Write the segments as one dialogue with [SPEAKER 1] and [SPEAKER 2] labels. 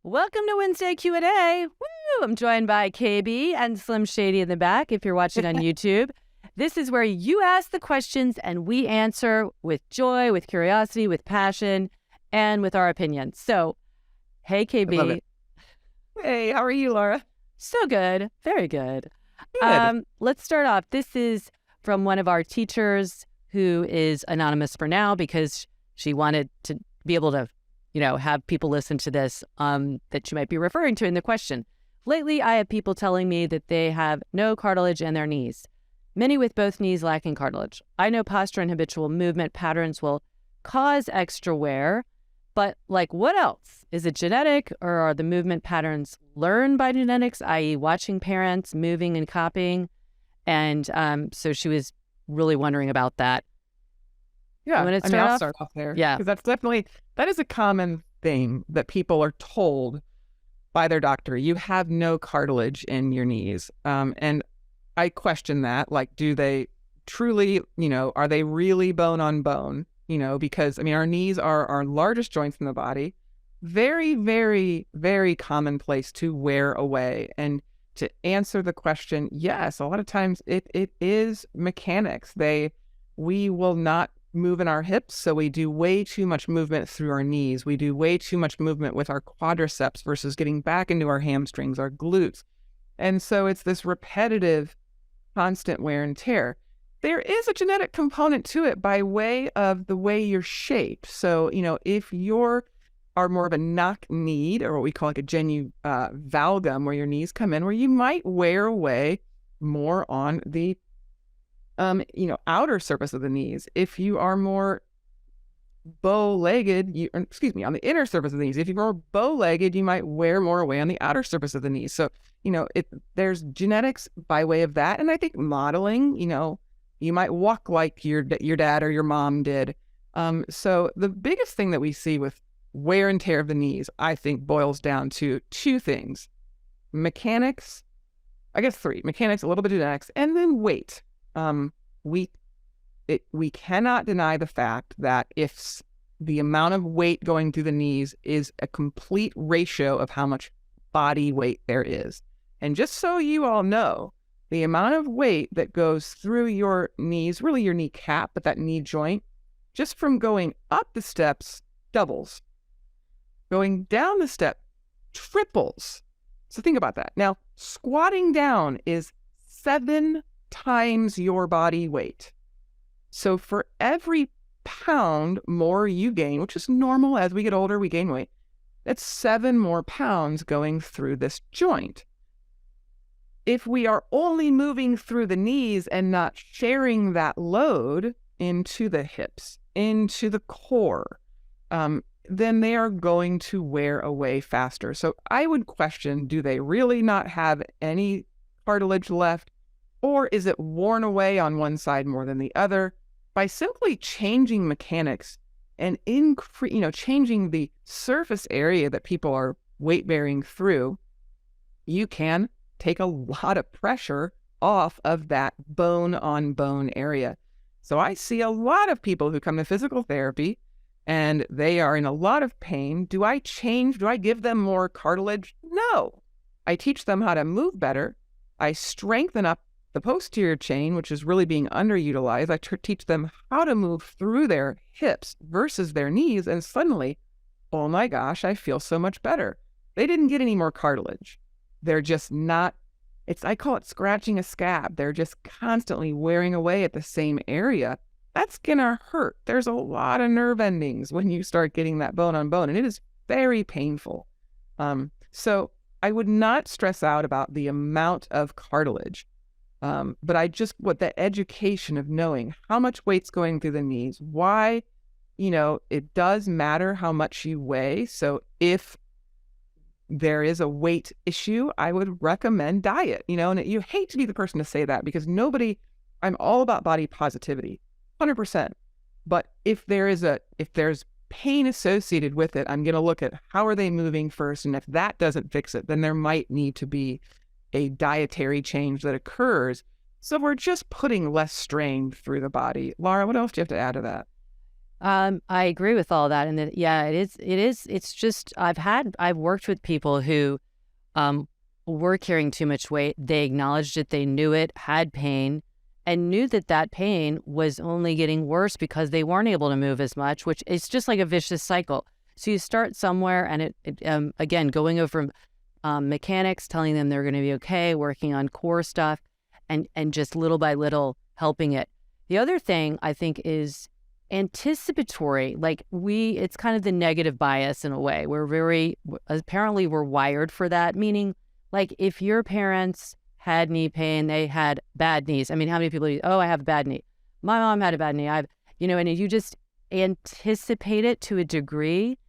[SPEAKER 1] Welcome to Wednesday Q&A. Woo! I'm joined by KB and Slim Shady in the back if you're watching on YouTube. This is where you ask the questions and we answer with joy, with curiosity, with passion, and with our opinions. So, hey,
[SPEAKER 2] I love
[SPEAKER 1] KB.
[SPEAKER 2] it. Hey, how are you, Laura?
[SPEAKER 1] So good. Very good.
[SPEAKER 2] Good.
[SPEAKER 1] Let's start off. This is from one of our teachers who is anonymous for now because she wanted to be able to have people listen to this that you might be referring to in the question. Lately, I have people telling me that they have no cartilage in their knees, many with both knees lacking cartilage. I know posture and habitual movement patterns will cause extra wear, but what else? Is it genetic, or are the movement patterns learned by genetics, i.e. watching parents moving and copying? And so she was really wondering about that.
[SPEAKER 2] Yeah, I'll start off there.
[SPEAKER 1] Yeah.
[SPEAKER 2] Because that is a common thing that people are told by their doctor. You have no cartilage in your knees. And I question that. Do they truly, are they really bone on bone? Because, our knees are our largest joints in the body. Very, very, very commonplace to wear away. And to answer the question, yes, a lot of times it is mechanics. We will not move in our hips, so we do way too much movement through our knees. We do way too much movement with our quadriceps versus getting back into our hamstrings, our glutes. And so it's this repetitive, constant wear and tear. There is a genetic component to it by way of the way you're shaped. So, if you're more of a knock-kneed, or what we call a genu valgum, where your knees come in, where you might wear away more on the outer surface of the knees. If you are more bow-legged, on the inner surface of the knees. If you're more bow-legged, you might wear more away on the outer surface of the knees. So, there's genetics by way of that. And I think modeling, you might walk like your dad or your mom did. So the biggest thing that we see with wear and tear of the knees, I think, boils down to two things: mechanics, I guess three: mechanics, a little bit of genetics, and then weight. We cannot deny the fact that if the amount of weight going through the knees is a complete ratio of how much body weight there is. And just so you all know, the amount of weight that goes through your knees, really your kneecap, but that knee joint, just from going up the steps, doubles. Going down the step, triples. So think about that. Now, squatting down is 7 times your body weight. So for every pound more you gain, which is normal as we get older, we gain weight, that's 7 more pounds going through this joint. If we are only moving through the knees and not sharing that load into the hips, into the core, then they are going to wear away faster. So I would question, do they really not have any cartilage left? Or is it worn away on one side more than the other? By simply changing mechanics and changing the surface area that people are weight bearing through, you can take a lot of pressure off of that bone on bone area. So I see a lot of people who come to physical therapy and they are in a lot of pain. Do I give them more cartilage? No. I teach them how to move better. I strengthen up the posterior chain, which is really being underutilized. I teach them how to move through their hips versus their knees, and suddenly, oh my gosh, I feel so much better. They didn't get any more cartilage. They're just not, I call it scratching a scab. They're just constantly wearing away at the same area. That's gonna hurt. There's a lot of nerve endings when you start getting that bone on bone, and it is very painful. So I would not stress out about the amount of cartilage. But what that education of knowing how much weight's going through the knees, why, it does matter how much you weigh. So if there is a weight issue, I would recommend diet, and you hate to be the person to say that because I'm all about body positivity, 100%. But if there's pain associated with it, I'm going to look at how are they moving first. And if that doesn't fix it, then there might need to be a dietary change that occurs. So we're just putting less strain through the body. Laura, what else do you have to add to that?
[SPEAKER 1] I agree with all that. And that, yeah, it's just, I've worked with people who, were carrying too much weight. They acknowledged it. They knew it, had pain, and knew that that pain was only getting worse because they weren't able to move as much, which is just like a vicious cycle. So you start somewhere, and again, going over mechanics, telling them they're going to be okay, working on core stuff, and just little by little helping it. The other thing I think is anticipatory. Like it's kind of the negative bias in a way. Apparently we're wired for that, meaning like if your parents had knee pain, they had bad knees. I mean, how many people, I have a bad knee. My mom had a bad knee. And you just anticipate it to a degree.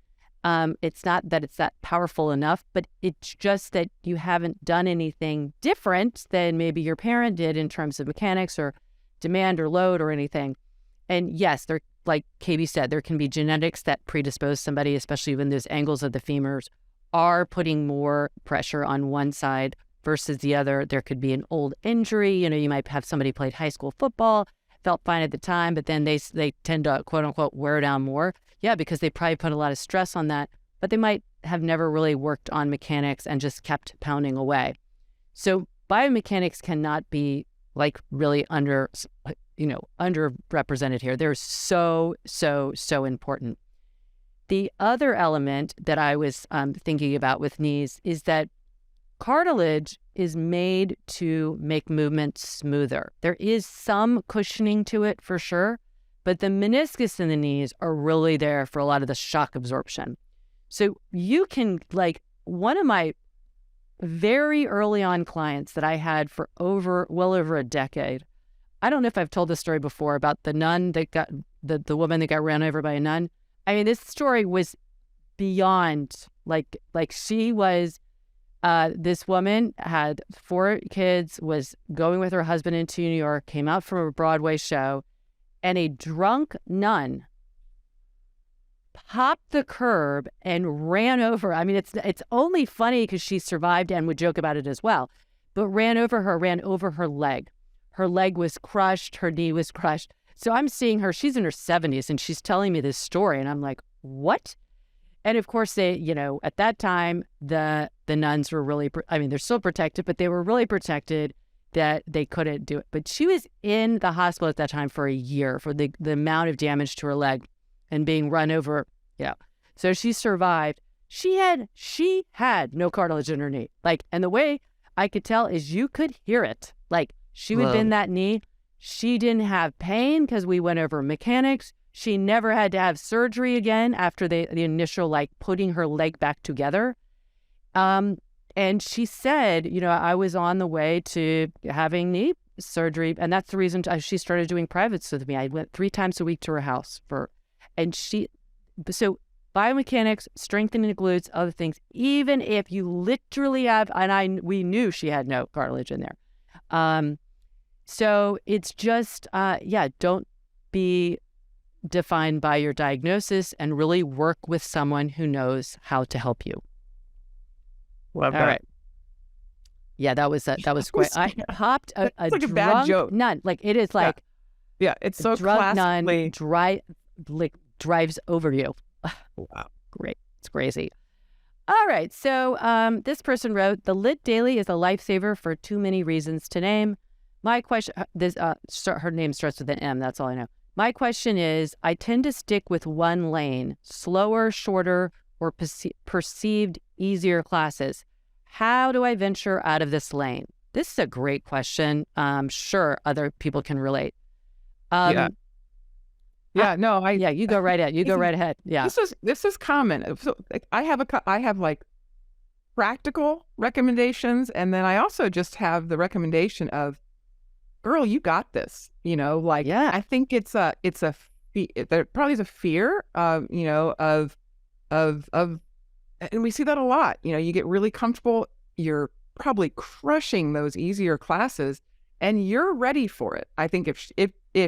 [SPEAKER 1] It's not that it's that powerful enough, but it's just that you haven't done anything different than maybe your parent did in terms of mechanics or demand or load or anything. And yes, there, like KB said, there can be genetics that predispose somebody, especially when those angles of the femurs are putting more pressure on one side versus the other. There could be an old injury. You might have somebody played high school football, felt fine at the time, but then they tend to, quote unquote, wear down more. Yeah, because they probably put a lot of stress on that, but they might have never really worked on mechanics and just kept pounding away. So biomechanics cannot be like really underrepresented here. They're so important. The other element that I was thinking about with knees is that cartilage is made to make movement smoother. There is some cushioning to it for sure, but the meniscus in the knees are really there for a lot of the shock absorption. So you can, like, one of my very early on clients that I had for well over a decade. I don't know if I've told this story before about the nun that got, the woman that got ran over by a nun. I mean, this story was beyond, like she was, this woman had 4 kids, was going with her husband into New York, came out from a Broadway show, and a drunk nun popped the curb and ran over. I mean, it's only funny because she survived and would joke about it as well, but ran over her leg. Her leg was crushed. Her knee was crushed. So I'm seeing her, she's in her 70s, and she's telling me this story, and I'm like, what? And of course, they, at that time, the nuns were really, they're still protected, but they were really protected that they couldn't do it. But she was in the hospital at that time for a year for the amount of damage to her leg and being run over. So she survived. She had no cartilage in her knee. And the way I could tell is you could hear it. She would bend that knee. She didn't have pain because we went over mechanics. She never had to have surgery again after the initial, putting her leg back together. And she said, I was on the way to having knee surgery. And that's the reason she started doing privates with me. I went 3 times a week to her house so biomechanics, strengthening the glutes, other things, even if you literally have, we knew she had no cartilage in there. So it's just, don't be defined by your diagnosis and really work with someone who knows how to help you.
[SPEAKER 2] Love that.
[SPEAKER 1] All right. Yeah, that was great. I popped a
[SPEAKER 2] like a
[SPEAKER 1] drunk
[SPEAKER 2] bad joke.
[SPEAKER 1] nun. It is like,
[SPEAKER 2] yeah, it's so
[SPEAKER 1] drunk
[SPEAKER 2] classically
[SPEAKER 1] nun drives over you.
[SPEAKER 2] Wow.
[SPEAKER 1] Great. It's crazy. All right. So this person wrote, the Lit Daily is a lifesaver for too many reasons to name. My question, her name starts with an M. That's all I know. My question is, I tend to stick with one lane, slower, shorter, or perceived easier classes. How do I venture out of this lane? This is a great question. Sure, other people can relate.
[SPEAKER 2] Yeah,
[SPEAKER 1] you go right ahead. Go right ahead. Yeah.
[SPEAKER 2] This is common. So I have practical recommendations, and then I also just have the recommendation of, girl, you got this. I think there probably is a fear of, and we see that a lot. You get really comfortable. You're probably crushing those easier classes, and you're ready for it. I think if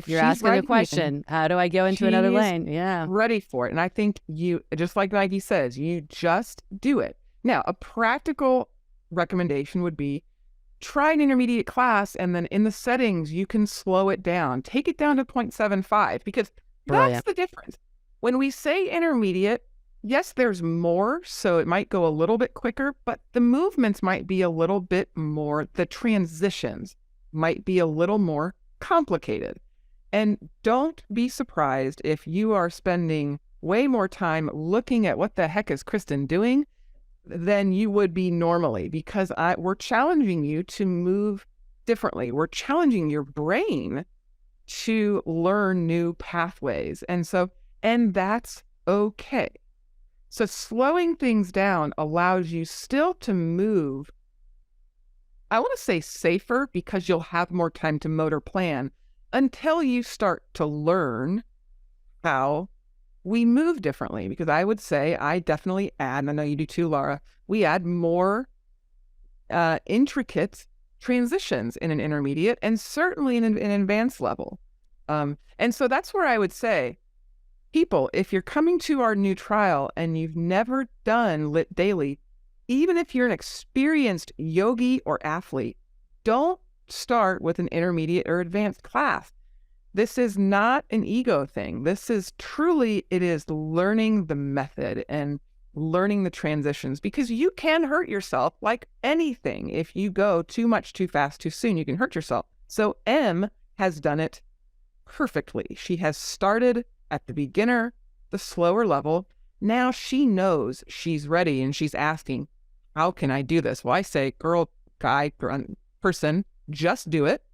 [SPEAKER 1] you're asking the question, how do I go into another lane? Yeah,
[SPEAKER 2] ready for it. And I think you, just like Nike says, you just do it. Now, a practical recommendation would be try an intermediate class, and then in the settings, you can slow it down. Take it down to 0.75, because that's the difference. When we say intermediate, yes, there's more, so it might go a little bit quicker, but the movements might be a little bit more, the transitions might be a little more complicated. And don't be surprised if you are spending way more time looking at what the heck is Kristen doing than you would be normally, because we're challenging you to move differently. We're challenging your brain to learn new pathways. And that's okay. So slowing things down allows you still to move, I want to say safer, because you'll have more time to motor plan until you start to learn how we move differently. Because I would say I definitely add, and I know you do too, Laura, we add more intricate transitions in an intermediate and certainly in an advanced level. And so that's where I would say, people, if you're coming to our new trial and you've never done Lit Daily, even if you're an experienced yogi or athlete, don't start with an intermediate or advanced class. This is not an ego thing. This is truly, it is learning the method and learning the transitions, because you can hurt yourself like anything. If you go too much, too fast, too soon, you can hurt yourself. So M has done it perfectly. She has started at the beginner, the slower level. Now she knows she's ready and she's asking, how can I do this? Well, I say, girl, guy, person, just do it.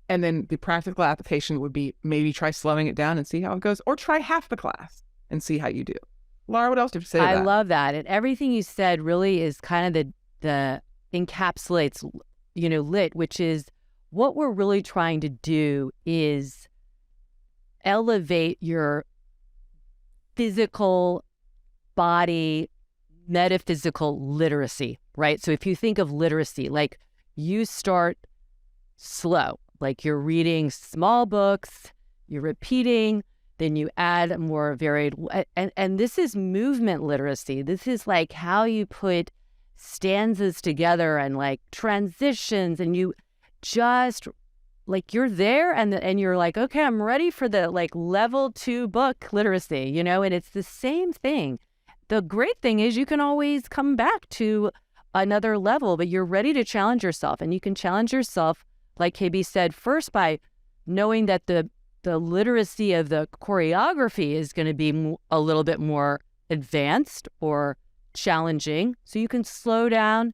[SPEAKER 2] And then the practical application would be maybe try slowing it down and see how it goes, or try half the class and see how you do. Laura, what else do you say to that?
[SPEAKER 1] I love that. And everything you said really is kind of the encapsulates, LIT, which is what we're really trying to do is elevate your physical body, metaphysical literacy, right? So if you think of literacy, like you start slow, like you're reading small books, you're repeating, then you add more varied, and this is movement literacy. This is like how you put stanzas together and like transitions, and you just like you're there and you're like, okay, I'm ready for the like level 2 book literacy, and it's the same thing. The great thing is you can always come back to another level, but you're ready to challenge yourself, and you can challenge yourself, like KB said, first by knowing that the literacy of the choreography is going to be a little bit more advanced or challenging. So you can slow down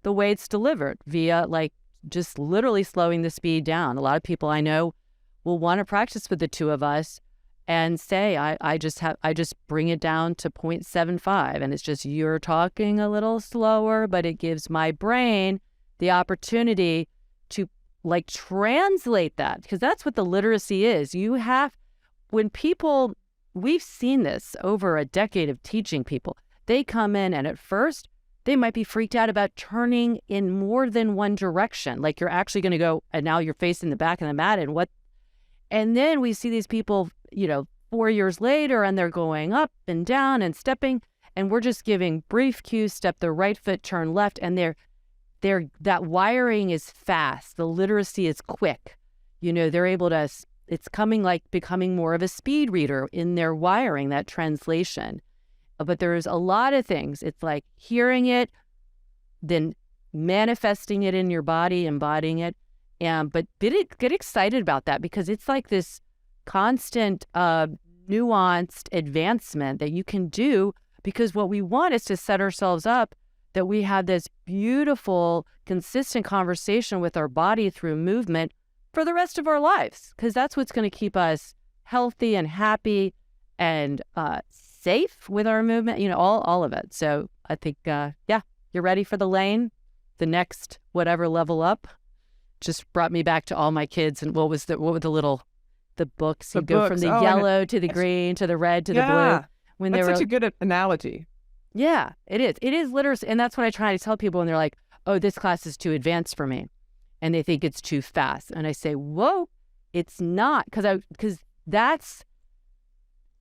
[SPEAKER 1] the way it's delivered via like just literally slowing the speed down. A lot of people I know will want to practice with the two of us and say, I just bring it down to 0.75. And it's just, you're talking a little slower, but it gives my brain the opportunity to like translate that, because that's what the literacy is. We've seen this over a decade of teaching people. They come in and at first they might be freaked out about turning in more than one direction. Like you're actually going to go, and now you're facing the back of the mat and then we see these people, 4 years later, and they're going up and down and stepping, and we're just giving brief cues, step the right foot, turn left, and that wiring is fast. The literacy is quick. They're able to, it's becoming more of a speed reader in their wiring, that translation. But there's a lot of things. It's like hearing it, then manifesting it in your body, embodying it. But get excited about that, because it's like this constant, nuanced advancement that you can do, because what we want is to set ourselves up that we have this beautiful, consistent conversation with our body through movement for the rest of our lives, because that's what's going to keep us healthy and happy and safe with our movement, all of it. So I think, you're ready for the lane, the next whatever level up. Just brought me back to all my kids and what were the books? You go from the yellow to the green to the red to the blue. When
[SPEAKER 2] that's such a good analogy.
[SPEAKER 1] Yeah, it is. It is literacy. And that's what I try to tell people when they're like, oh, this class is too advanced for me. And they think it's too fast. And I say, whoa, it's not. Because that's,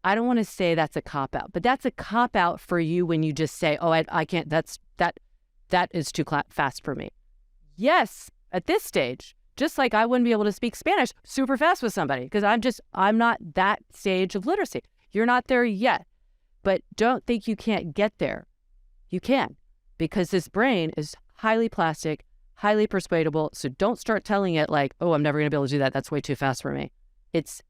[SPEAKER 1] I don't want to say that's a cop-out, but that's a cop-out for you when you just say, oh, I can't, that is too fast for me. Yes, at this stage, just like I wouldn't be able to speak Spanish super fast with somebody because I'm not that stage of literacy. You're not there yet, but don't think you can't get there. You can, because this brain is highly plastic, highly persuadable. So don't start telling it like, oh, I'm never going to be able to do that. That's way too fast for me. It's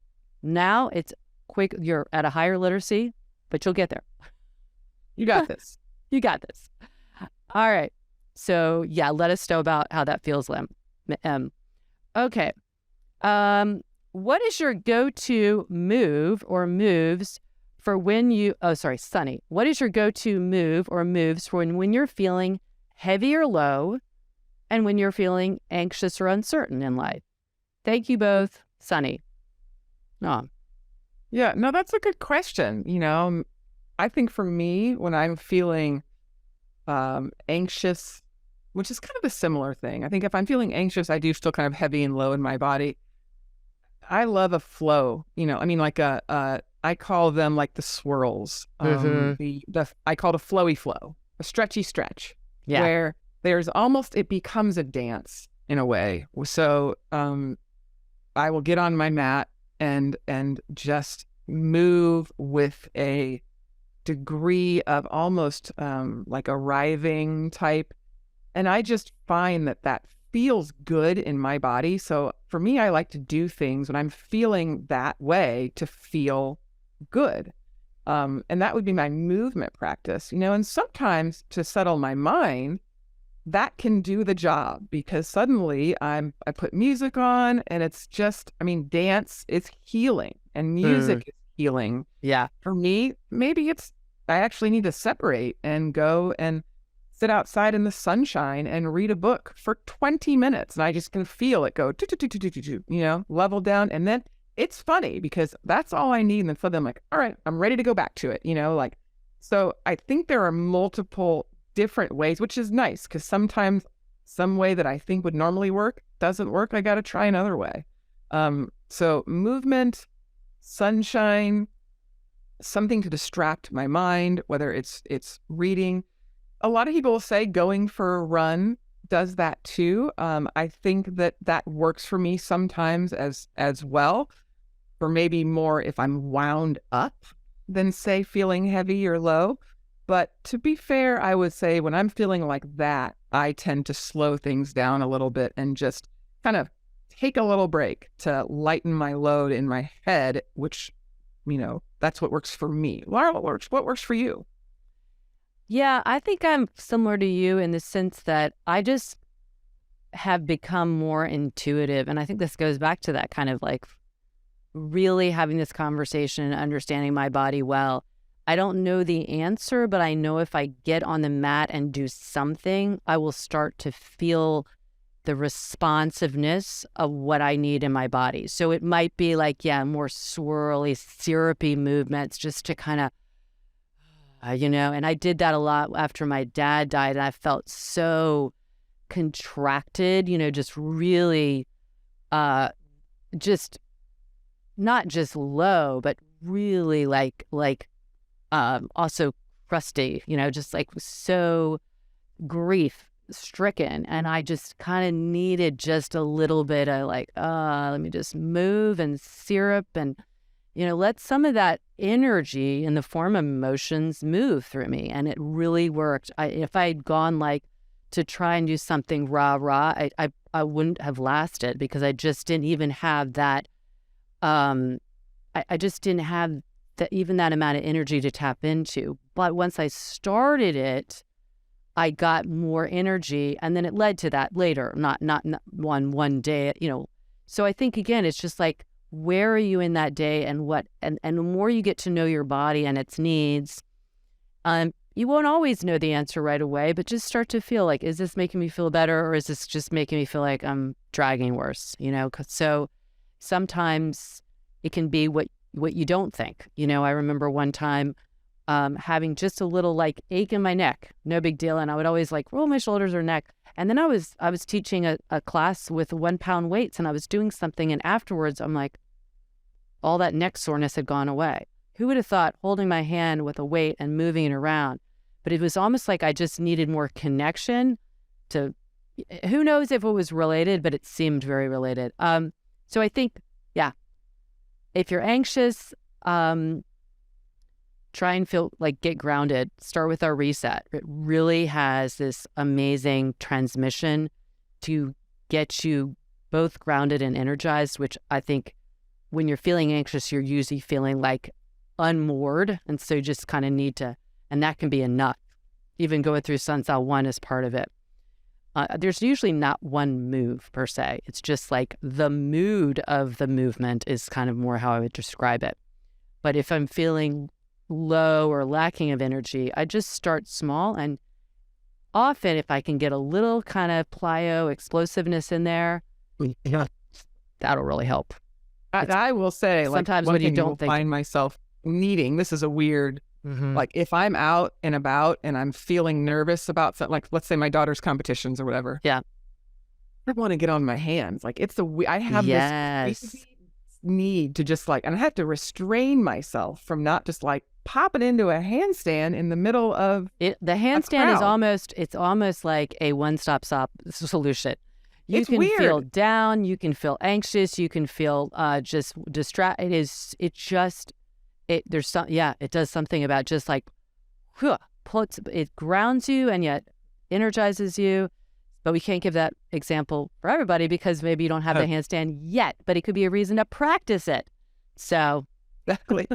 [SPEAKER 1] quick. You're at a higher literacy, but you'll get there.
[SPEAKER 2] You got this.
[SPEAKER 1] You got this. All right. So yeah, let us know about how that feels, Lim. Okay. What is your go-to move or moves for when you, Sunny. What is your go-to move or moves for when you're feeling heavy or low and when you're feeling anxious or uncertain in life? Thank you both, Sunny. Oh.
[SPEAKER 2] Yeah, no, that's a good question. I think for me, when I'm feeling anxious, which is kind of a similar thing. I think if I'm feeling anxious, I do still kind of heavy and low in my body. I love a flow, like I call them like the swirls. I call it a flowy flow, a stretchy stretch, where there's almost, it becomes a dance in a way. So I will get on my mat and just move with a degree of almost like arriving type. And I just find that feels good in my body. So for me, I like to do things when I'm feeling that way to feel good. And that would be my movement practice, and sometimes to settle my mind, that can do the job because suddenly I put music on and it's just, dance is healing and music is healing.
[SPEAKER 1] Yeah.
[SPEAKER 2] For me, maybe I actually need to separate and go and sit outside in the sunshine and read a book for 20 minutes. And I just can feel it go, level down. And then it's funny because that's all I need. And then suddenly I'm like, all right, I'm ready to go back to it, so I think there are multiple different ways, which is nice because sometimes some way that I think would normally work doesn't work. I got to try another way. So movement, sunshine, something to distract my mind, whether it's reading. A lot of people will say going for a run does that too. I think that works for me sometimes as well, or maybe more if I'm wound up than say feeling heavy or low. But to be fair, I would say when I'm feeling like that, I tend to slow things down a little bit and just kind of take a little break to lighten my load in my head, which, that's what works for me. Laura, what works for you?
[SPEAKER 1] Yeah, I think I'm similar to you in the sense that I just have become more intuitive. And I think this goes back to that kind of like really having this conversation and understanding my body well. I don't know the answer, but I know if I get on the mat and do something, I will start to feel the responsiveness of what I need in my body. So it might be like, more swirly, syrupy movements just to kind of, and I did that a lot after my dad died. And I felt so contracted, just really, just not just low, but really like also crusty, just like so grief stricken. And I just kind of needed just a little bit of like, let me just move and syrup and, let some of that energy in the form of emotions move through me. And it really worked. If I had gone like to try and do something rah, I wouldn't have lasted because I just didn't even have that. I just didn't have even that amount of energy to tap into. But once I started it, I got more energy, and then it led to that later, not one day, So I think again, it's just like, where are you in that day, and what, and the more you get to know your body and its needs, you won't always know the answer right away, but just start to feel like, is this making me feel better, or is this just making me feel like I'm dragging worse? So sometimes it can be what you don't think. I remember one time having just a little like ache in my neck, no big deal. And I would always like roll my shoulders or neck. And then I was teaching a class with 1 pound weights, and I was doing something. And afterwards, I'm like, all that neck soreness had gone away. Who would have thought holding my hand with a weight and moving it around? But it was almost like I just needed more connection to, who knows if it was related, but it seemed very related. So I think, if you're anxious, try and feel like get grounded. Start with our reset. It really has this amazing transmission to get you both grounded and energized, which I think when you're feeling anxious, you're usually feeling like unmoored. And so you just kind of need to, and that can be enough. Even going through Sun Cell 1 is part of it. There's usually not one move per se. It's just like the mood of the movement is kind of more how I would describe it. But if I'm feeling low or lacking of energy, I just start small. And often if I can get a little kind of plyo explosiveness in there, that'll really help.
[SPEAKER 2] I will say, like,
[SPEAKER 1] sometimes
[SPEAKER 2] one
[SPEAKER 1] when you
[SPEAKER 2] thing
[SPEAKER 1] don't think,
[SPEAKER 2] find myself needing, this is a weird, like if I'm out and about and I'm feeling nervous about something, like let's say my daughter's competitions or whatever.
[SPEAKER 1] Yeah.
[SPEAKER 2] I want to get on my hands. Like I have this crazy need to just like, and I have to restrain myself from not just like popping into a handstand in the middle of
[SPEAKER 1] the handstand is it's almost like a one-stop solution. You can feel down, you can feel anxious, you can feel just distracted. It does something about just like, it grounds you and yet energizes you. But we can't give that example for everybody because maybe you don't have the handstand yet, but it could be a reason to practice it. So.
[SPEAKER 2] Exactly.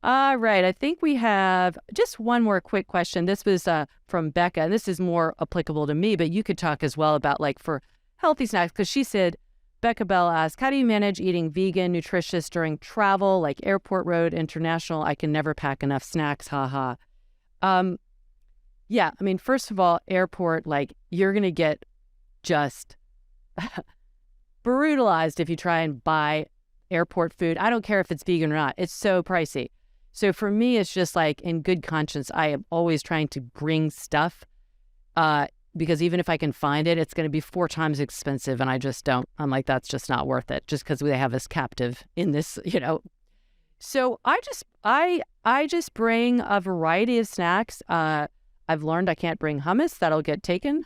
[SPEAKER 1] All right. I think we have just one more quick question. This was from Becca, and this is more applicable to me, but you could talk as well about like for healthy snacks, because she said, Becca Bell asked, how do you manage eating vegan, nutritious during travel, like airport, road, international? I can never pack enough snacks. Ha ha. Yeah. I mean, first of all, airport, like you're going to get just brutalized if you try and buy airport food. I don't care if it's vegan or not. It's so pricey. So for me, it's just like in good conscience, I am always trying to bring stuff because even if I can find it, it's going to be 4 times expensive. And I just don't. I'm like, that's just not worth it just because they have us captive in this, So I just bring a variety of snacks. I've learned I can't bring hummus. That'll get taken.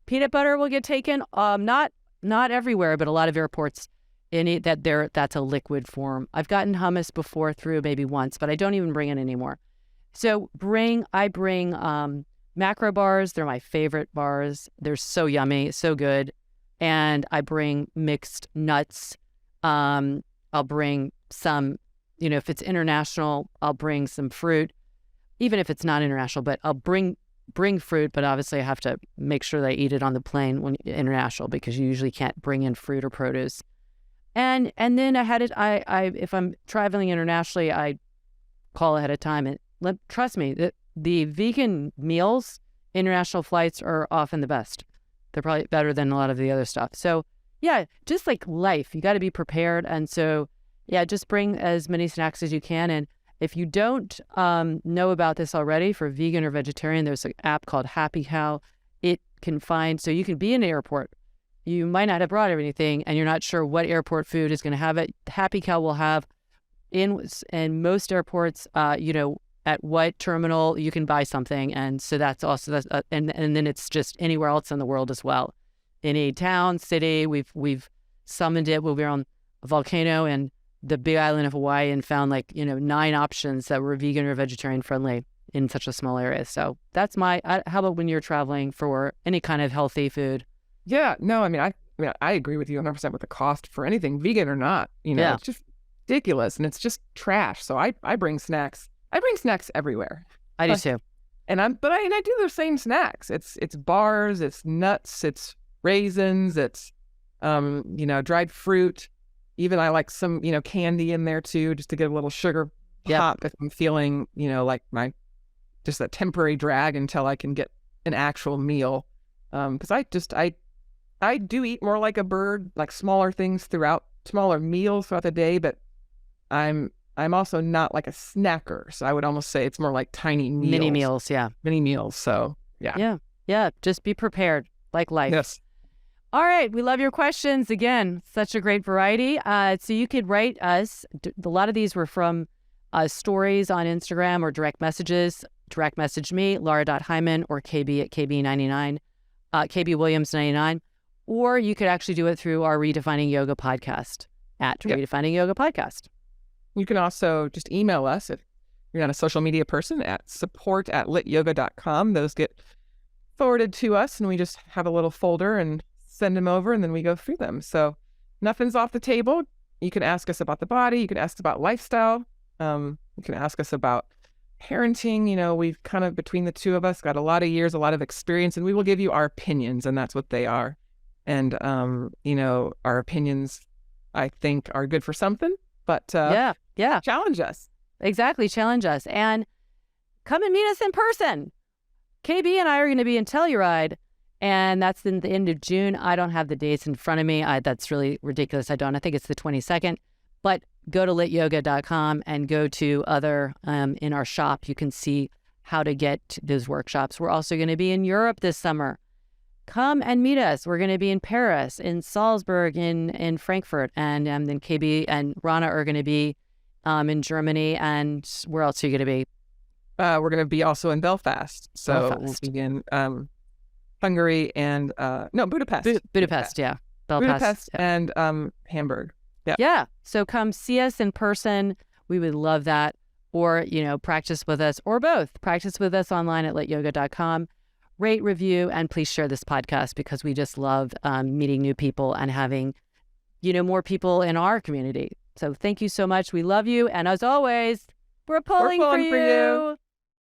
[SPEAKER 1] Peanut butter will get taken. Not everywhere, but a lot of airports. That's a liquid form. I've gotten hummus before through maybe once, but I don't even bring it anymore. So I bring macro bars. They're my favorite bars. They're so yummy, so good. And I bring mixed nuts. I'll bring some, if it's international, I'll bring some fruit, even if it's not international, but I'll bring fruit, but obviously I have to make sure that I eat it on the plane when international, because you usually can't bring in fruit or produce. And then if I'm traveling internationally, I call ahead of time. And trust me, the vegan meals, international flights are often the best. They're probably better than a lot of the other stuff. So yeah, just like life, you got to be prepared. And so yeah, just bring as many snacks as you can. And if you don't know about this already for vegan or vegetarian, there's an app called Happy Cow. So you can be in an airport. You might not have brought anything and you're not sure what airport food is going to have it. Happy Cow will have in most airports, at what terminal you can buy something. And so that's also, and then it's just anywhere else in the world as well. Any town, city, we've summoned it. We were on a volcano and the big island of Hawaii and found 9 options that were vegan or vegetarian friendly in such a small area. So that's how about when you're traveling for any kind of healthy food?
[SPEAKER 2] Yeah, no, I mean, I agree with you 100% with the cost for anything vegan or not. It's just ridiculous and it's just trash. So I bring snacks. I bring snacks everywhere.
[SPEAKER 1] I do too.
[SPEAKER 2] And I do the same snacks. It's bars, it's nuts, it's raisins, it's dried fruit. Even I like some candy in there too, just to get a little sugar pop if I'm feeling like just a temporary drag until I can get an actual meal. Because I do eat more like a bird, like smaller meals throughout the day, but I'm also not like a snacker. So I would almost say it's more like tiny meals.
[SPEAKER 1] Mini meals, yeah.
[SPEAKER 2] Mini meals, so yeah.
[SPEAKER 1] Yeah, just be prepared, like life.
[SPEAKER 2] Yes.
[SPEAKER 1] All right, we love your questions. Again, such a great variety. So you could write us. A lot of these were from stories on Instagram or direct messages. Direct message me, Laura.Hyman, or KB at KB99, KB Williams 99. Or you could actually do it through our Redefining Yoga podcast at Redefining Yoga Podcast.
[SPEAKER 2] You can also just email us if you're not a social media person at support@lityoga.com. Those get forwarded to us, and we just have a little folder and send them over, and then we go through them. So nothing's off the table. You can ask us about the body. You can ask us about lifestyle. You can ask us about parenting. You know, we've kind of, between the two of us, got a lot of years, a lot of experience, and we will give you our opinions, and that's what they are. And, you know, our opinions, I think, are good for something, but
[SPEAKER 1] yeah,
[SPEAKER 2] challenge us.
[SPEAKER 1] exactly. Challenge us and come and meet us in person. KB and I are going to be in Telluride, and that's in the end of June. I don't have the dates in front of me. That's really ridiculous. I think it's the 22nd, but go to lityoga.com and go to other, in our shop, you can see how to get to those workshops. We're also going to be in Europe this summer. Come and meet us. We're going to be in Paris, in Salzburg, in Frankfurt, and then KB and Rana are going to be in Germany. And where else are you going to be?
[SPEAKER 2] We're going to be also in Belfast. So
[SPEAKER 1] Belfast.
[SPEAKER 2] we'll be in Hungary and Budapest.
[SPEAKER 1] Budapest, yeah. Belfast.
[SPEAKER 2] Budapest
[SPEAKER 1] yeah.
[SPEAKER 2] and Hamburg. Yeah.
[SPEAKER 1] Yeah. So come see us in person. We would love that. Or, you know, practice with us, or both. Practice with us online at lityoga.com. Rate, review, and please share this podcast, because we just love meeting new people and having, you know, more people in our community. So thank you so much. We love you. And as always, we're pulling for you.